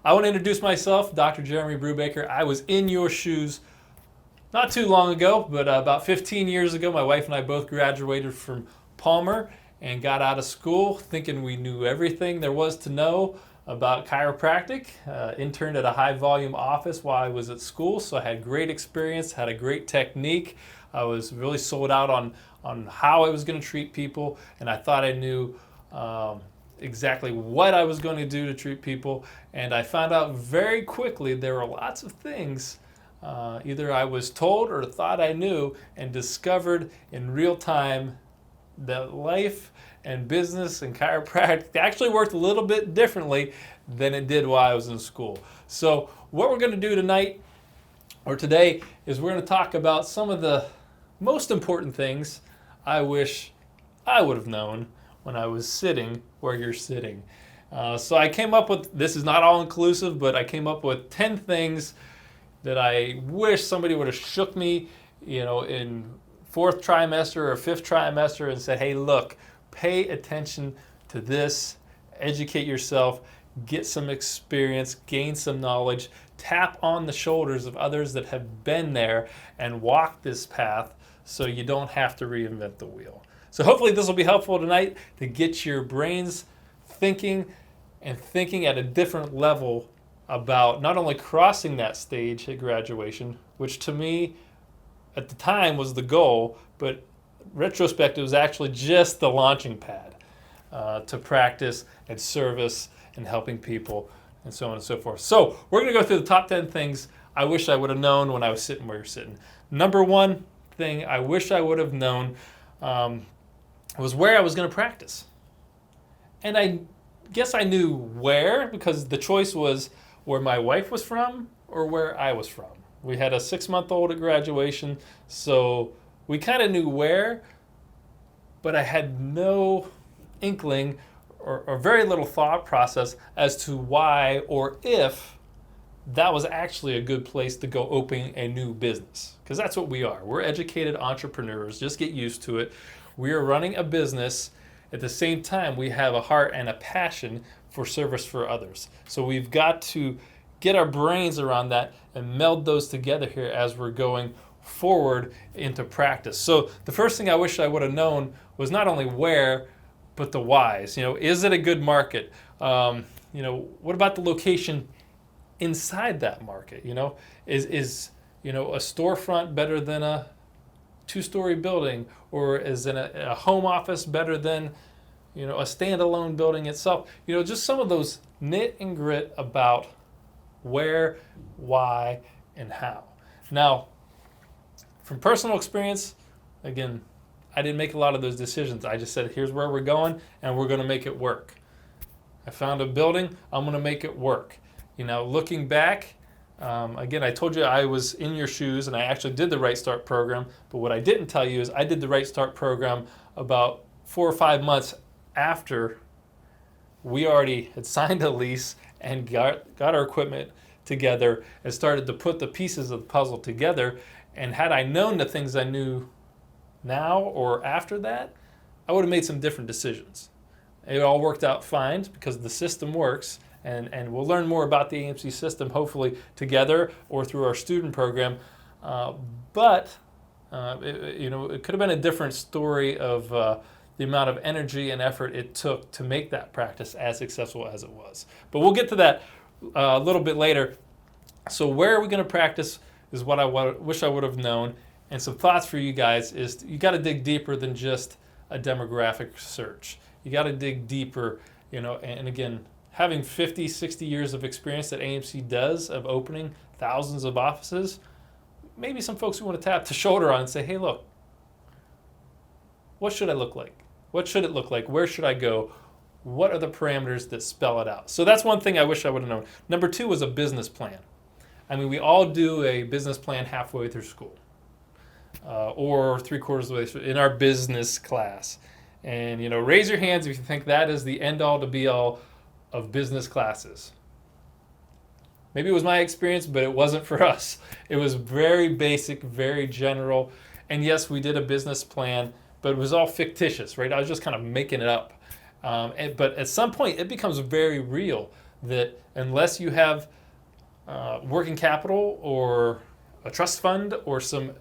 I want to introduce myself, Dr. Jeremy Brubaker. I was in your shoes not too long ago, but about 15 years ago. My wife and I both graduated from Palmer and got out of school thinking we knew everything there was to know about chiropractic. Interned at a high volume office while I was at school, so I had great experience, had a great technique. I was really sold out on how I was going to treat people, and I thought I knew exactly what I was going to do to treat people. And I found out very quickly there were lots of things either I was told or thought I knew, and discovered in real time that life and business and chiropractic actually worked a little bit differently than it did while I was in school. So what we're going to do tonight or today is we're going to talk about some of the most important things I wish I would have known when I was sitting where you're sitting. So I came up with, this is not all inclusive, but I came up with 10 things that I wish somebody would have shook me, in fourth trimester or fifth trimester and said, hey, look, pay attention to this, educate yourself, get some experience, gain some knowledge, tap on the shoulders of others that have been there and walk this path so you don't have to reinvent the wheel. So hopefully this will be helpful tonight to get your brains thinking at a different level about not only crossing that stage at graduation, which to me at the time was the goal, but retrospect, it was actually just the launching pad to practice and service and helping people and so on and so forth. So we're going to go through the top 10 things I wish I would have known when I was sitting where you're sitting. Number one thing I wish I would have known was where I was going to practice. And I guess I knew where, because the choice was where my wife was from or where I was from. We had a 6-month-old at graduation, so we kind of knew where, but I had no inkling or very little thought process as to why or if that was actually a good place to go open a new business. Because that's what we are. We're educated entrepreneurs. Just get used to it. We are running a business. At the same time, we have a heart and a passion for service for others. So we've got to get our brains around that and meld those together here as we're going forward into practice. So the first thing I wish I would have known was not only where, but the whys. Is it a good market? What about the location inside that market? Is a storefront better than a 2-story building, or is a home office better than a standalone building itself? Just some of those nit and grit about where, why, and how. Now, from personal experience, again, I didn't make a lot of those decisions. I just said, here's where we're going, and we're going to make it work. I found a building, I'm going to make it work. Looking back, again, I told you I was in your shoes, and I actually did the Right Start program, but what I didn't tell you is I did the Right Start program about 4 or 5 months after we already had signed a lease and got our equipment together and started to put the pieces of the puzzle together. And had I known the things I knew now or after that, I would have made some different decisions. It all worked out fine because the system works, and we'll learn more about the AMC system hopefully together or through our student program. But it could have been a different story of the amount of energy and effort it took to make that practice as successful as it was. But we'll get to that a little bit later. So where are we going to practice is what I wish I would have known. And some thoughts for you guys is you got to dig deeper than just a demographic search. You got to dig deeper, and again, having 50, 60 years of experience that AMC does of opening thousands of offices, maybe some folks who want to tap the shoulder on and say, hey, look, what should I look like? What should it look like? Where should I go? What are the parameters that spell it out? So that's one thing I wish I would have known. Number 2 was a business plan. We all do a business plan halfway through school or 3/4 of the way through in our business class. And, raise your hands if you think that is the end-all to be-all of business classes. Maybe it was my experience, but it wasn't for us. It was very basic, very general. And yes, we did a business plan, but it was all fictitious, right? I was just kind of making it up. But at some point, it becomes very real. that unless you have working capital or a trust fund or some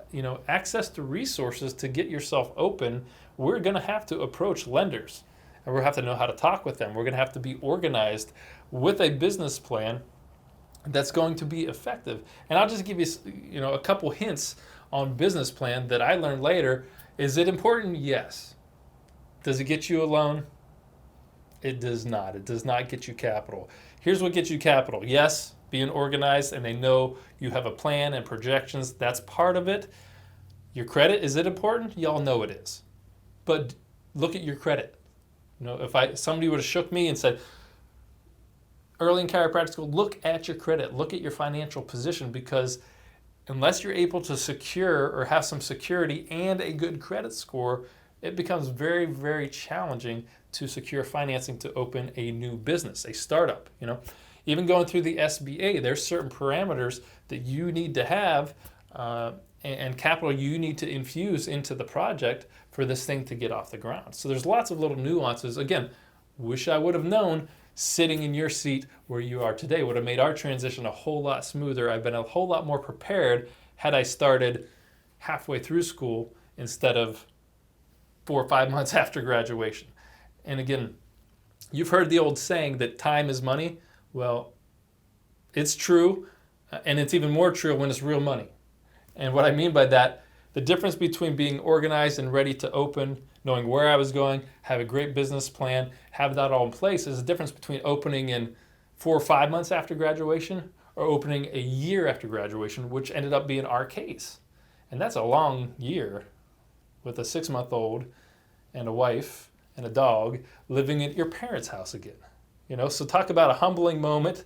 access to resources to get yourself open, we're going to have to approach lenders, and we're going to have to know how to talk with them. We're going to have to be organized with a business plan that's going to be effective. And I'll just give you a couple hints on business plan that I learned later. Is it important? Yes. Does it get you a loan? It does not. It does not get you capital. Here's what gets you capital. Yes, being organized and they know you have a plan and projections. That's part of it. Your credit, is it important? Y'all know it is. But look at your credit. If somebody would have shook me and said, early in chiropractic school, look at your credit, look at your financial position, because unless you're able to secure or have some security and a good credit score, it becomes very, very challenging to secure financing to open a new business, a startup. Even going through the SBA, there's certain parameters that you need to have and capital you need to infuse into the project for this thing to get off the ground. So there's lots of little nuances. Again, wish I would have known sitting in your seat where you are today would have made our transition a whole lot smoother. I've been a whole lot more prepared had I started halfway through school instead of 4 or 5 months after graduation. And again, you've heard the old saying that time is money. Well, it's true, and it's even more true when it's real money. And what I mean by that, the difference between being organized and ready to open, knowing where I was going, have a great business plan, have that all in place, is the difference between opening in 4 or 5 months after graduation or opening a year after graduation, which ended up being our case. And that's a long year with a 6-month-old and a wife and a dog living at your parents' house again. So talk about a humbling moment.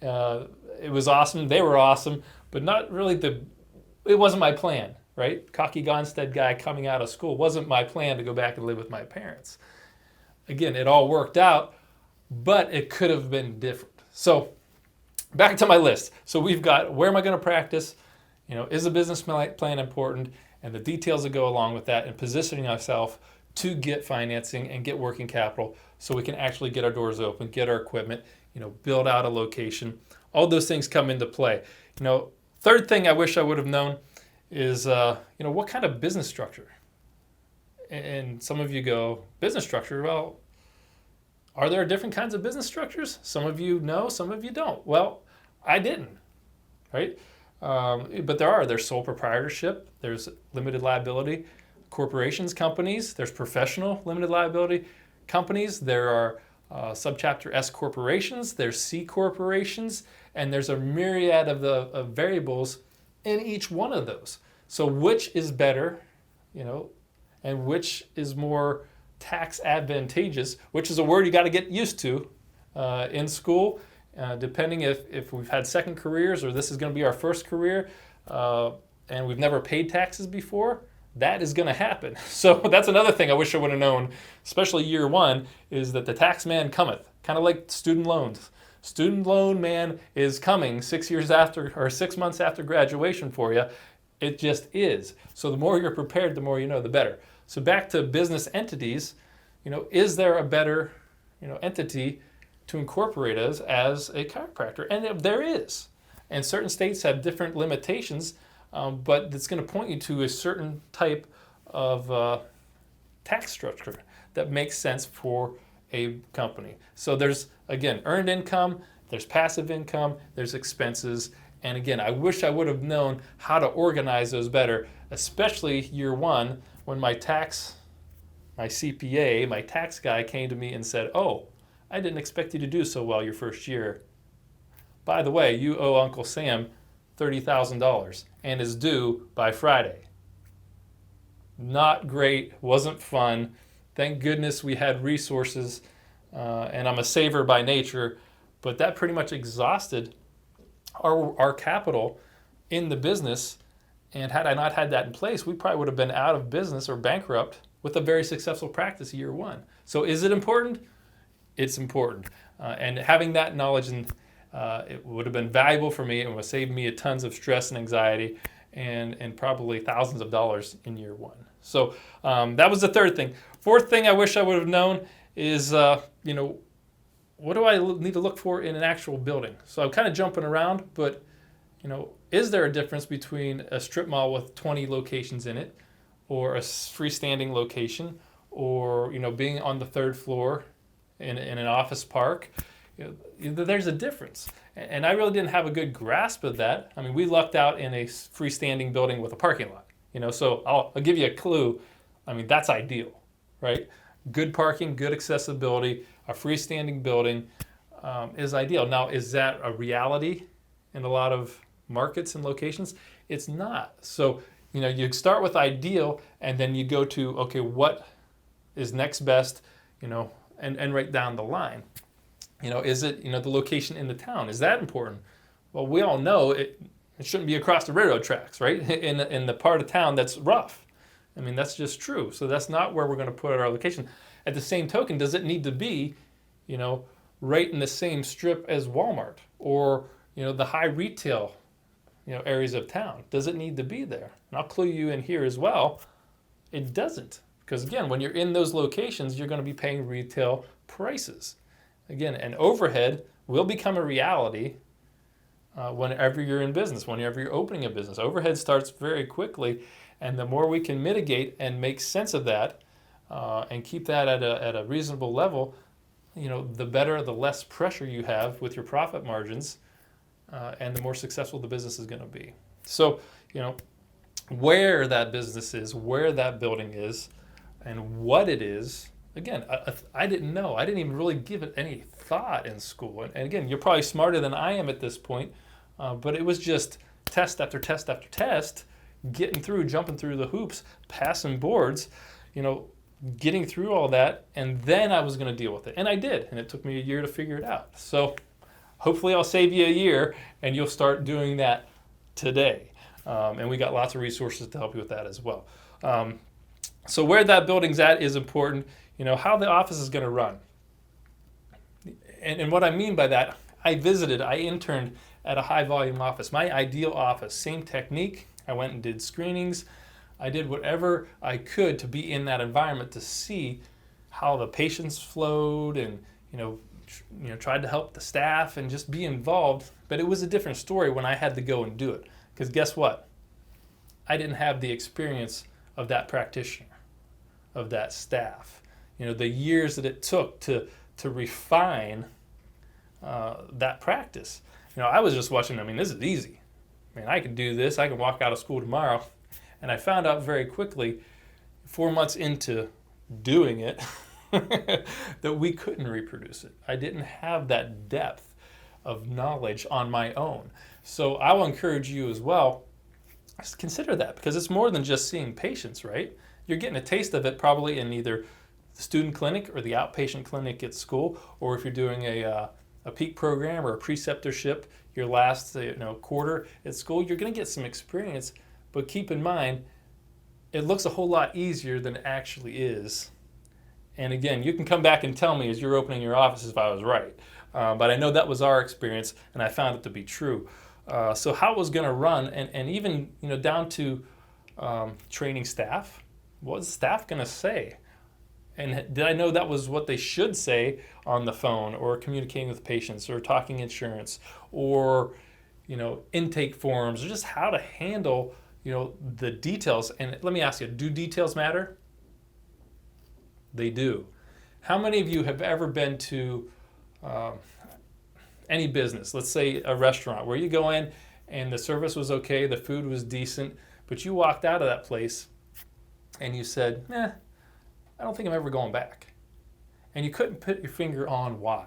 It was awesome. They were awesome, but not really it wasn't my plan, right? Cocky Gonstead guy coming out of school wasn't my plan to go back and live with my parents. Again, it all worked out, but it could have been different. So back to my list. So we've got, where am I going to practice? Is a business plan important? And the details that go along with that, and positioning ourselves to get financing and get working capital so we can actually get our doors open, get our equipment, build out a location. All those things come into play. Third thing I wish I would have known is, what kind of business structure? And some of you go, business structure? Well, are there different kinds of business structures? Some of you know, some of you don't. Well, I didn't, right? But there's sole proprietorship, there's limited liability corporations, companies, there's professional limited liability companies, there are subchapter S corporations, there's C corporations, and there's a myriad of variables in each one of those. So which is better, and which is more tax advantageous, which is a word you got to get used to in school, depending if we've had second careers or this is going to be our first career and we've never paid taxes before. That is going to happen. So that's another thing I wish I would have known, especially year one, is that the tax man cometh, kind of like student loans. Student loan man is coming 6 years after or 6 months after graduation for you. It just is. So the more you're prepared, the more you know, the better. So back to business entities, is there a better, entity to incorporate us as a chiropractor? And there is. And certain states have different limitations. But it's going to point you to a certain type of tax structure that makes sense for a company. So there's, again, earned income, there's passive income, there's expenses. And again, I wish I would have known how to organize those better, especially year one when my CPA, my tax guy came to me and said, oh, I didn't expect you to do so well your first year. By the way, you owe Uncle Sam $30,000 and is due by Friday. Not great, wasn't fun. Thank goodness we had resources, and I'm a saver by nature, but that pretty much exhausted our capital in the business. And had I not had that in place, we probably would have been out of business or bankrupt with a very successful practice year one. So is it important? It's important. And having that knowledge and it would have been valuable for me and would have saved me tons of stress and anxiety and probably thousands of dollars in year one. So that was the third thing. Fourth thing I wish I would have known is, what do I need to look for in an actual building? So I'm kind of jumping around, but is there a difference between a strip mall with 20 locations in it, or a freestanding location, or being on the third floor in an office park? There's a difference, and I really didn't have a good grasp of that. I mean, we lucked out in a freestanding building with a parking lot. So I'll give you a clue. I mean, that's ideal, right? Good parking, good accessibility, a freestanding building is ideal. Now, is that a reality in a lot of markets and locations? It's not. So, you start with ideal, and then you go to, okay, what is next best, and right down the line. Is it, the location in the town? Is that important? Well, we all know it shouldn't be across the railroad tracks, right? In the part of town that's rough. I mean, that's just true. So that's not where we're going to put our location. At the same token, does it need to be, right in the same strip as Walmart or, the high retail, areas of town? Does it need to be there? And I'll clue you in here as well. It doesn't. Because again, when you're in those locations, you're going to be paying retail prices. Again, and overhead will become a reality whenever you're in business, whenever you're opening a business. Overhead starts very quickly, and the more we can mitigate and make sense of that and keep that at a reasonable level, the better, the less pressure you have with your profit margins, and the more successful the business is going to be. So, where that business is, where that building is, and what it is. Again, I didn't know. I didn't even really give it any thought in school. And again, you're probably smarter than I am at this point, but it was just test after test after test, getting through, jumping through the hoops, passing boards, getting through all that, and then I was going to deal with it. And I did, and it took me a year to figure it out. So hopefully I'll save you a year, and you'll start doing that today. And we got lots of resources to help you with that as well. So where that building's at is important. How the office is going to run. And what I mean by that, I interned at a high volume office, my ideal office, same technique. I went and did screenings. I did whatever I could to be in that environment to see how the patients flowed, and tried to help the staff and just be involved. But it was a different story when I had to go and do it. Because guess what? I didn't have the experience of that practitioner, of that staff. The years that it took to refine that practice. I was just watching, this is easy. I can do this. I can walk out of school tomorrow. And I found out very quickly, 4 months into doing it, that we couldn't reproduce it. I didn't have that depth of knowledge on my own. So I will encourage you as well, just consider that, because it's more than just seeing patients, right? You're getting a taste of it probably in either the student clinic or the outpatient clinic at school, or if you're doing a peak program or a preceptorship your last quarter at school, you're going to get some experience. But keep in mind, it looks a whole lot easier than it actually is. And again, you can come back and tell me as you're opening your office if I was right. But I know that was our experience, and I found it to be true. So how it was going to run, and even down to training staff. What was staff going to say? And did I know that was what they should say on the phone, or communicating with patients, or talking insurance, or intake forms, or just how to handle the details? And let me ask you, do details matter? They do. How many of you have ever been to any business, let's say a restaurant, where you go in and the service was okay, the food was decent, but you walked out of that place and you said, I don't think I'm ever going back. And you couldn't put your finger on why.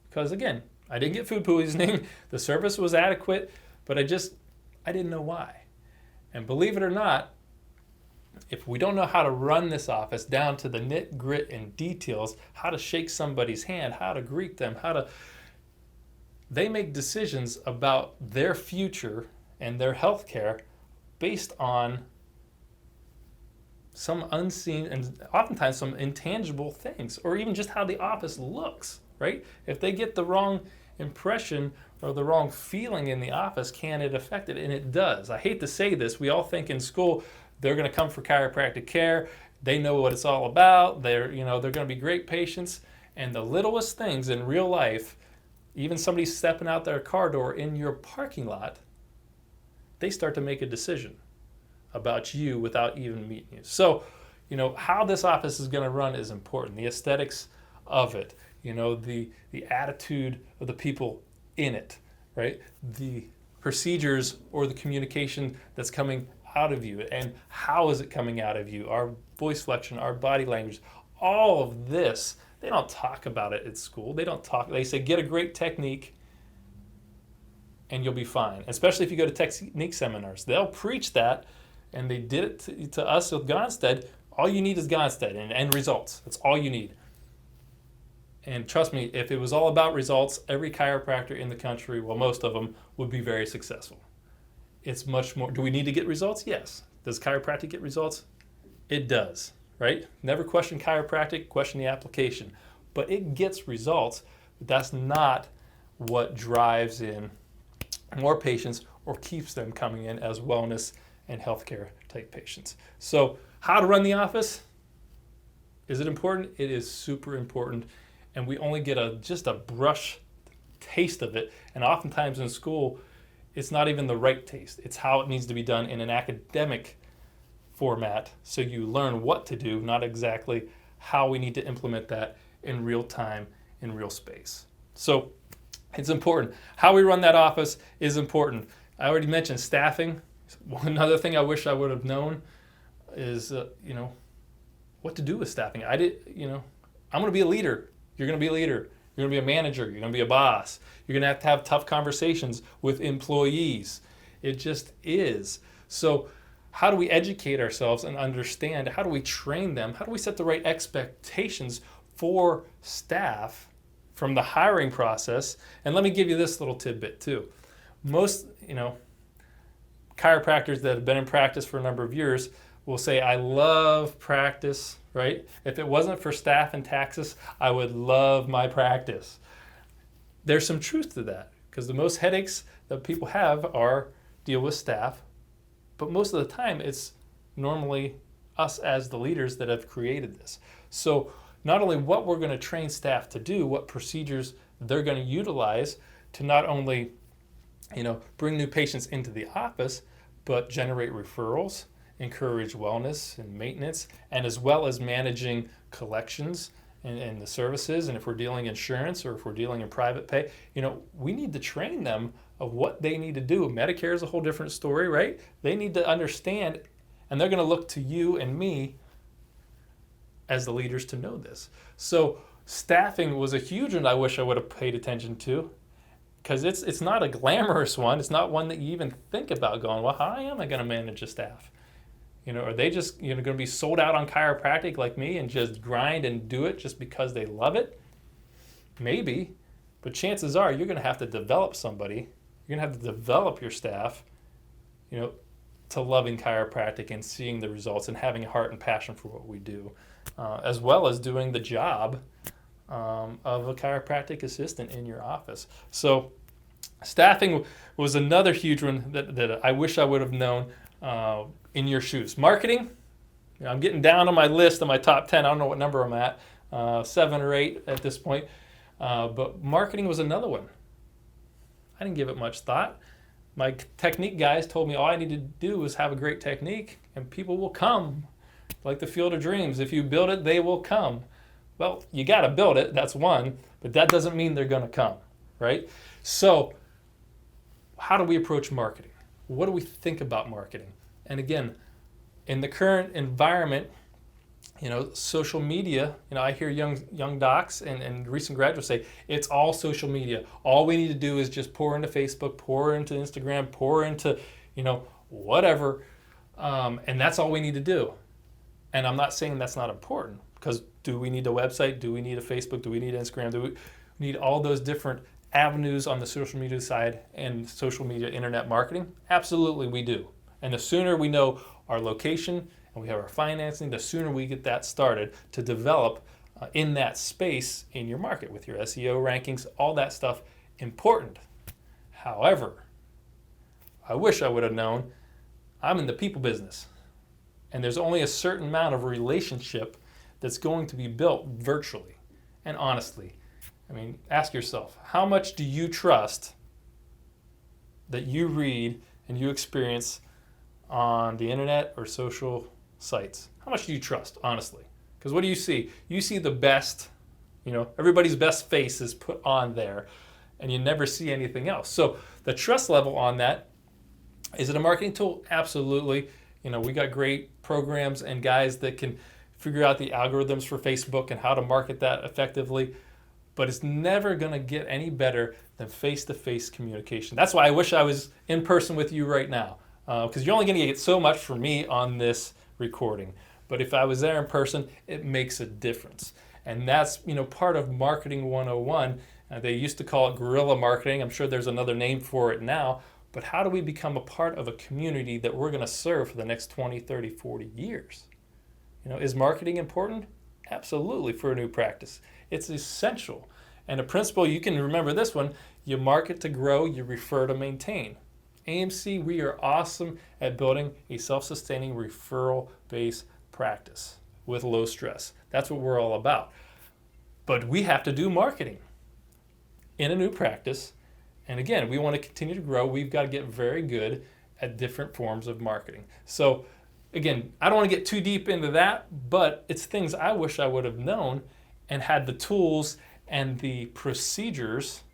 Because again, I didn't get food poisoning, the service was adequate, but I didn't know why. And believe it or not, if we don't know how to run this office down to the nit, grit, and details, how to shake somebody's hand, how to greet them, they make decisions about their future and their health care based on some unseen and oftentimes some intangible things, or even just how the office looks, right? If they get the wrong impression or the wrong feeling in the office, can it affect it? And it does. I hate to say this. We all think in school they're going to come for chiropractic care. They know what it's all about. They're going to be great patients. And the littlest things in real life, even somebody stepping out their car door in your parking lot, they start to make a decision about you without even meeting you. So, how this office is going to run is important. The aesthetics of it, the attitude of the people in it, right? The procedures or the communication that's coming out of you, and how is it coming out of you? Our voice flexion, our body language, all of this. They don't talk about it at school. They say get a great technique and you'll be fine. Especially if you go to technique seminars. They'll preach that, and they did it to us with Gonstead. All you need is Gonstead and results. That's all you need. And trust me, if it was all about results, every chiropractor in the country, well, most of them, would be very successful. It's much more. Do we need to get results? Yes. Does chiropractic get results? It does, right? Never question chiropractic, question the application. But it gets results, but that's not what drives in more patients or keeps them coming in as wellness and healthcare type patients. So how to run the office? Is it important? It is super important. And we only get just a brush taste of it. And oftentimes in school, it's not even the right taste. It's how it needs to be done in an academic format. So you learn what to do, not exactly how we need to implement that in real time, in real space. So it's important. How we run that office is important. I already mentioned staffing. Another thing I wish I would have known is, what to do with staffing. I'm going to be a leader. You're going to be a leader. You're going to be a manager. You're going to be a boss. You're going to have tough conversations with employees. It just is. So how do we educate ourselves and understand? How do we train them? How do we set the right expectations for staff from the hiring process? And let me give you this little tidbit too. Most, chiropractors that have been in practice for a number of years will say, I love practice, right? If it wasn't for staff and taxes, I would love my practice. There's some truth to that, because the most headaches that people have deal with staff, but most of the time it's normally us as the leaders that have created this. So not only what we're going to train staff to do, what procedures they're going to utilize to not only bring new patients into the office, but generate referrals, encourage wellness and maintenance, and as well as managing collections and the services. And if we're dealing insurance or if we're dealing in private pay, we need to train them of what they need to do. Medicare is a whole different story, right? They need to understand, and they're going to look to you and me as the leaders to know this. So staffing was a huge one I wish I would have paid attention to, because it's not a glamorous one. It's not one that you even think about going, well, how am I going to manage a staff? Are they just going to be sold out on chiropractic like me and just grind and do it just because they love it? Maybe, but chances are you're going to have to develop somebody. You're going to have to develop your staff, to loving chiropractic and seeing the results and having a heart and passion for what we do, as well as doing the job of a chiropractic assistant in your office. So staffing was another huge one that I wish I would have known in your shoes. Marketing, I'm getting down on my list of my top 10. I don't know what number I'm at, 7 or 8 at this point. But marketing was another one. I didn't give it much thought. My technique guys told me all I need to do is have a great technique and people will come. Like the Field of Dreams. If you build it, they will come. Well, you got to build it. That's one. But that doesn't mean they're going to come, right? So how do we approach marketing? What do we think about marketing? And again, in the current environment, social media, I hear young docs and recent graduates say, it's all social media. All we need to do is just pour into Facebook, pour into Instagram, pour into, whatever. And that's all we need to do. And I'm not saying that's not important, because do we need a website? Do we need a Facebook? Do we need Instagram? Do we need all those different avenues on the social media side and social media internet marketing? Absolutely we do. And the sooner we know our location and we have our financing, the sooner we get that started to develop in that space in your market with your SEO rankings, all that stuff, important. However, I wish I would have known I'm in the people business. And there's only a certain amount of relationship that's going to be built virtually. and honestly. I mean, ask yourself, how much do you trust that you read and you experience on the internet or social sites? How much do you trust, honestly? Because what do you see? You see the best, everybody's best face is put on there, and you never see anything else. So the trust level on that, is it a marketing tool? Absolutely. We got great programs and guys that can figure out the algorithms for Facebook and how to market that effectively. But it's never going to get any better than face-to-face communication. That's why I wish I was in person with you right now, because you're only going to get so much from me on this recording. But if I was there in person, it makes a difference. And that's part of Marketing 101. They used to call it guerrilla marketing. I'm sure there's another name for it now. But how do we become a part of a community that we're going to serve for the next 20, 30, 40 years? Is marketing important? Absolutely, for a new practice. It's essential. And a principle, you can remember this one: you market to grow, you refer to maintain. AMC, we are awesome at building a self-sustaining referral-based practice with low stress. That's what we're all about. But we have to do marketing in a new practice. And again, we want to continue to grow. We've got to get very good at different forms of marketing. So again, I don't want to get too deep into that, but it's things I wish I would have known and had the tools and the procedures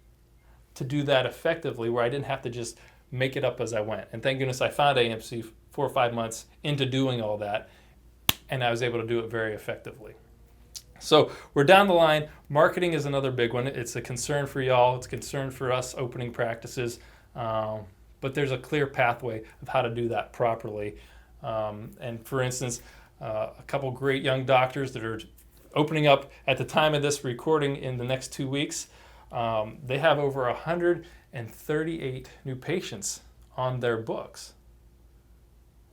to do that effectively, where I didn't have to just make it up as I went. And thank goodness I found AMC 4 or 5 months into doing all that, and I was able to do it very effectively. So we're down the line. Marketing is another big one. It's a concern for y'all. It's a concern for us opening practices. But there's a clear pathway of how to do that properly. And for instance, a couple great young doctors that are opening up at the time of this recording in the next 2 weeks, they have over 138 new patients on their books.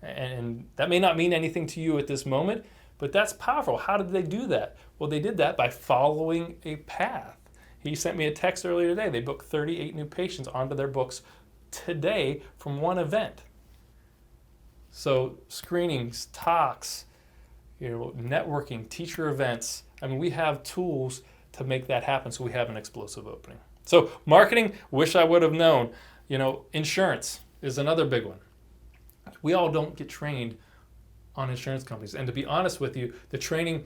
And that may not mean anything to you at this moment, but that's powerful. How did they do that? Well, they did that by following a path. He sent me a text earlier today. They booked 38 new patients onto their books today from one event. So screenings, talks, networking, teacher events. I mean, we have tools to make that happen, so we have an explosive opening. So marketing, wish I would have known. Insurance is another big one. We all don't get trained on insurance companies. And to be honest with you, the training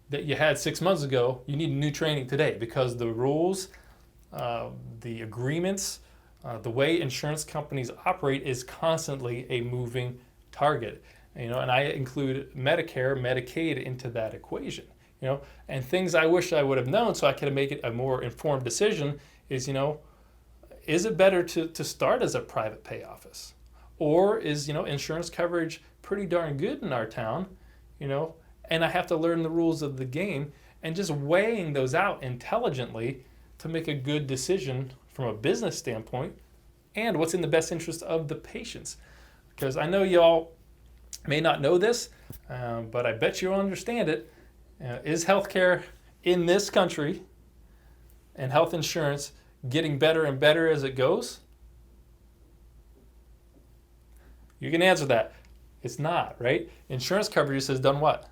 that you had 6 months ago, you need new training today, because the rules, the agreements, the way insurance companies operate is constantly a moving target. And I include Medicare, Medicaid into that equation. And things I wish I would have known so I could make it a more informed decision is, is it better to start as a private pay office? Or is, insurance coverage pretty darn good in our town, and I have to learn the rules of the game, and just weighing those out intelligently to make a good decision from a business standpoint and what's in the best interest of the patients. Because I know y'all may not know this, but I bet you'll understand it. Is healthcare in this country and health insurance getting better and better as it goes? You can answer that. It's not, right? Insurance coverage has done what?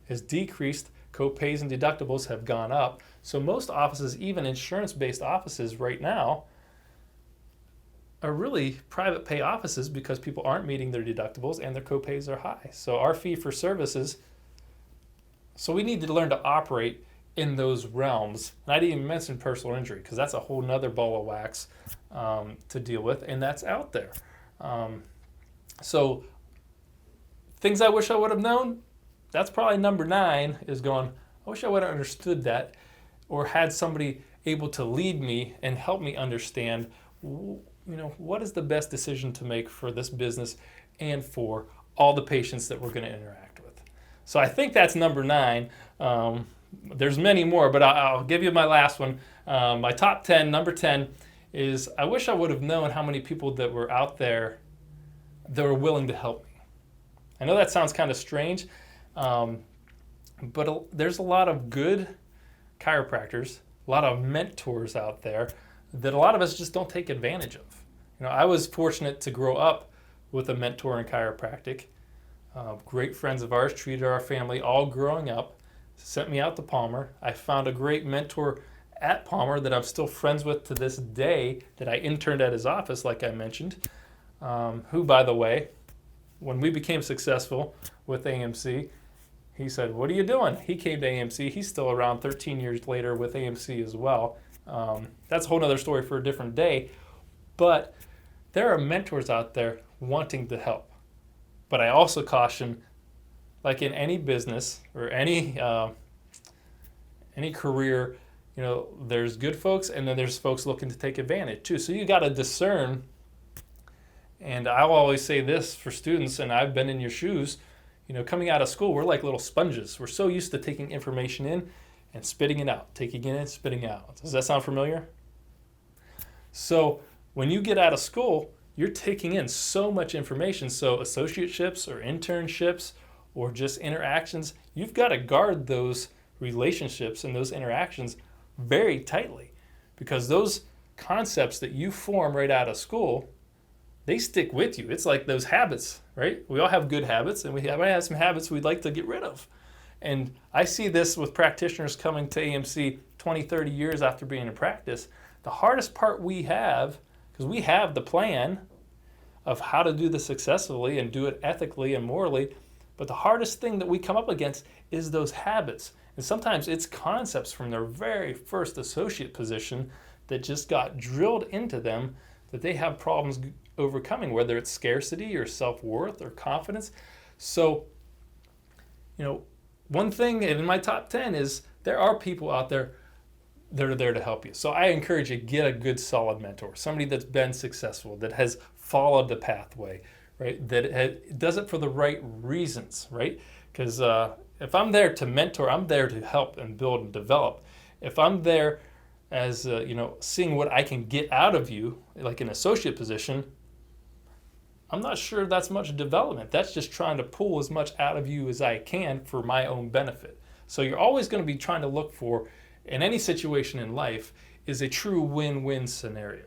Has decreased. Co-pays and deductibles have gone up. So most offices, even insurance-based offices right now, are really private pay offices because people aren't meeting their deductibles and their co-pays are high. So our fee for services, so we need to learn to operate in those realms. And I didn't even mention personal injury, because that's a whole nother ball of wax to deal with, and that's out there. So things I wish I would have known, that's probably number 9, is going, I wish I would have understood that, or had somebody able to lead me and help me understand, what is the best decision to make for this business and for all the patients that we're going to interact with. So I think that's number 9. There's many more, but I'll give you my last one. My top 10, number 10, is I wish I would have known how many people that were out there that were willing to help me. I know that sounds kind of strange, but there's a lot of good chiropractors, a lot of mentors out there that a lot of us just don't take advantage of. I was fortunate to grow up with a mentor in chiropractic. Great friends of ours treated our family all growing up. sent me out to Palmer. I found a great mentor at Palmer that I'm still friends with to this day, that I interned at his office, like I mentioned, who, by the way, when we became successful with AMC, he said, "What are you doing?" He came to AMC. He's still around 13 years later with AMC as well. That's a whole other story for a different day. But there are mentors out there wanting to help. But I also caution, like in any business or any career, there's good folks and then there's folks looking to take advantage too. So you got to discern. And I'll always say this for students, and I've been in your shoes, coming out of school, we're like little sponges. We're so used to taking information in and spitting it out, taking it in, spitting out. Does that sound familiar? So when you get out of school, you're taking in so much information. So associateships or internships or just interactions, you've got to guard those relationships and those interactions very tightly, because those concepts that you form right out of school, they stick with you. It's like those habits, right? We all have good habits, and we have some habits we'd like to get rid of. And I see this with practitioners coming to AMC 20, 30 years after being in practice. The hardest part we have, because we have the plan of how to do this successfully and do it ethically and morally, but the hardest thing that we come up against is those habits. And sometimes it's concepts from their very first associate position that just got drilled into them that they have problems overcoming, whether it's scarcity or self-worth or confidence. So, one thing in my top 10 is there are people out there that are there to help you. So I encourage you, get a good solid mentor, somebody that's been successful, that has followed the pathway, right? That does it for the right reasons, right? Because if I'm there to mentor, I'm there to help and build and develop. If I'm there as, seeing what I can get out of you, like an associate position, I'm not sure that's much development. That's just trying to pull as much out of you as I can for my own benefit. So you're always going to be trying to look for, in any situation in life, is a true win-win scenario,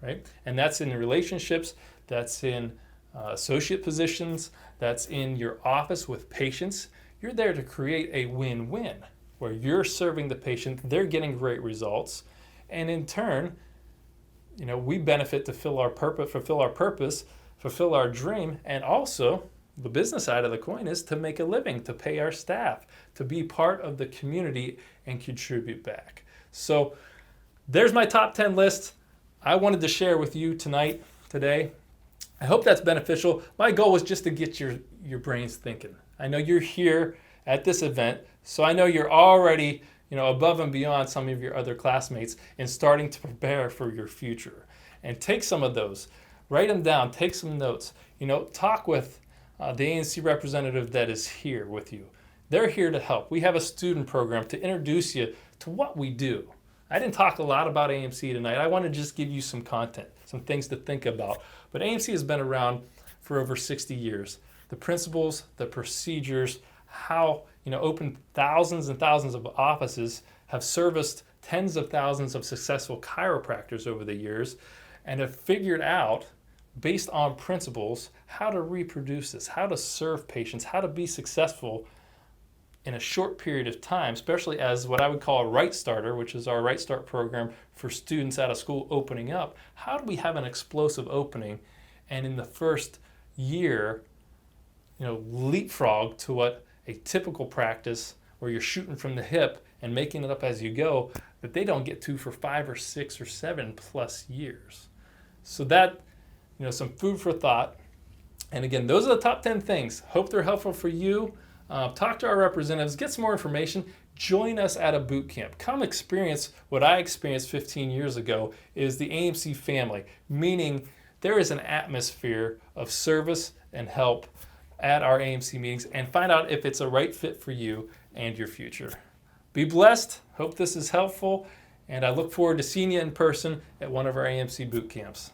right? And that's in relationships, that's in associate positions, that's in your office with patients. You're there to create a win-win where you're serving the patient, they're getting great results, and in turn, we benefit to fulfill our dream, and also the business side of the coin is to make a living, to pay our staff, to be part of the community and contribute back. So there's my top 10 list I wanted to share with you today. I hope that's beneficial. My goal was just to get your brains thinking. I know you're here at this event, so I know you're already above and beyond some of your other classmates and starting to prepare for your future. And take some of those. Write them down, take some notes. Talk with the ANC representative that is here with you. They're here to help. We have a student program to introduce you to what we do. I didn't talk a lot about AMC tonight. I want to just give you some content, some things to think about. But AMC has been around for over 60 years. The principles, the procedures, how open thousands and thousands of offices, have serviced tens of thousands of successful chiropractors over the years, and have figured out, based on principles, how to reproduce this, how to serve patients, how to be successful in a short period of time, especially as what I would call a Right Starter, which is our Right Start program for students out of school opening up. How do we have an explosive opening and in the first year, leapfrog to what a typical practice where you're shooting from the hip and making it up as you go, that they don't get to for 5 or 6 or 7 plus years. So that, some food for thought. And again, those are the top 10 things. Hope they're helpful for you. Talk to our representatives, get some more information. Join us at a boot camp. Come experience what I experienced 15 years ago, is the AMC family, meaning there is an atmosphere of service and help at our AMC meetings, and find out if it's a right fit for you and your future. Be blessed. Hope this is helpful, and I look forward to seeing you in person at one of our AMC boot camps.